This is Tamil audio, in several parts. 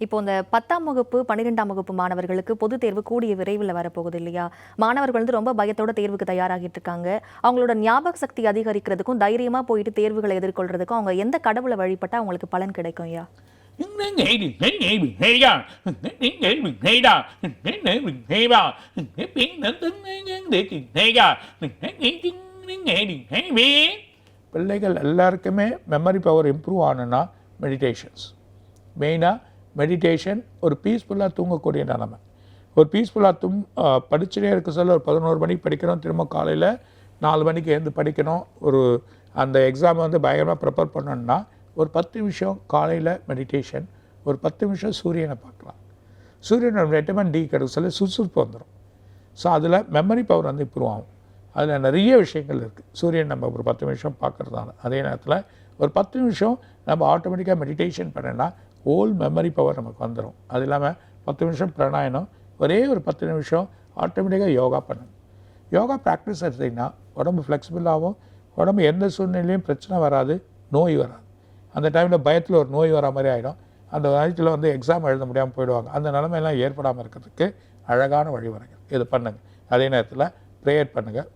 இப்போ இந்த 10ஆம் வகுப்பு 12ஆம் வகுப்பு மாணவர்களுக்கு பொதுத் தேர்வு கூடிய விரைவில் வரப்போகுது இல்லையா? மாணவர்கள் ரொம்ப பயத்தோட தேர்வுக்கு தயாராகிட்டு இருக்காங்க. அவங்களோட ஞாபக சக்தி அதிகரிக்கிறதுக்கும் தைரியமா போயிட்டு தேர்வுகளை எதிர்கொள்றதுக்கும் அவங்க எந்த கடவுளை வழிபட்டா அவங்களுக்கு பலன் கிடைக்கும் ஐயா? பிள்ளைகள் எல்லாருக்குமே மெமரி பவர் இம்ப்ரூவ் ஆகணும்னா மெடிடேஷன்ஸ் மெயினாக. மெடிடேஷன் ஒரு பீஸ்ஃபுல்லாக தூங்கக்கூடிய நிலைமை. ஒரு பீஸ்ஃபுல்லாக படிச்சுட்டே இருக்க சொல்ல ஒரு 11 மணிக்கு படிக்கணும், திரும்ப காலையில் 4 மணிக்கு எழுந்து படிக்கணும், ஒரு அந்த எக்ஸாமை பயங்கரமாக ப்ரிப்பேர் பண்ணணும்னா ஒரு 10 நிமிஷம் காலையில் மெடிடேஷன், ஒரு 10 நிமிஷம் சூரியனை பார்க்கலாம். சூரியனோட விட்டமின் டி கிடைக்க சொல்ல சுறுசுறுப்பு வந்துடும். ஸோ அதில் மெமரி பவர் இம்ப்ரூவ் ஆகும். அதில் நிறைய விஷயங்கள் இருக்குது. சூரியன் நம்ம ஒரு 10 நிமிஷம் பார்க்குறதால அதே நேரத்தில் ஒரு 10 நிமிஷம் நம்ம ஆட்டோமேட்டிக்காக மெடிடேஷன் பண்ணோன்னா ஹோல் மெமரி பவர் நமக்கு வந்துடும். அது இல்லாமல் 10 நிமிஷம் பிராணாயணம், ஒரே ஒரு 10 நிமிஷம் ஆட்டோமேட்டிக்காக யோகா பண்ணணும். யோகா ப்ராக்டிஸ் எடுத்திங்கன்னா உடம்பு ஃப்ளெக்சிபிளாகவும், உடம்பு எந்த சூழ்நிலையும் பிரச்சனை வராது, நோய் வராது. அந்த டைமில் பயத்தில் ஒரு நோய் வரா மாதிரி ஆகிடும். அந்த நேரத்தில் எக்ஸாம் எழுத முடியாமல் போயிடுவாங்க. அந்த நிலைமையெல்லாம் ஏற்படாமல் இருக்கிறதுக்கு அழகான வழிமுறைகள் இது பண்ணுங்கள். அதே நேரத்தில் ப்ரேயர் பண்ணுங்கள்.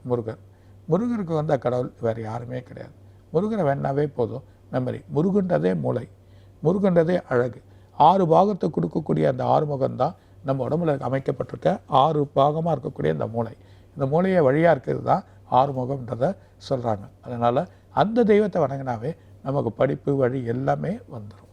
முருகருக்கு கடவுள் வேறு யாருமே கிடையாது. முருகனை வேணாவே போதும். மெமரி முருகன்றதே மூளை, முருகன்றதே அழகு. 6 பாகத்தை கொடுக்கக்கூடிய அந்த 6 முகம்தான் நம்ம உடம்புல அமைக்கப்பட்டிருக்க 6 பாகமாக இருக்கக்கூடிய இந்த மூளை. இந்த மூளையை வழியாக இருக்கிறது தான் 6 முகம்ன்றதை சொல்கிறாங்க. அதனால் அந்த தெய்வத்தை வணங்கினாவே நமக்கு படிப்பு வழி எல்லாமே வந்துடும்.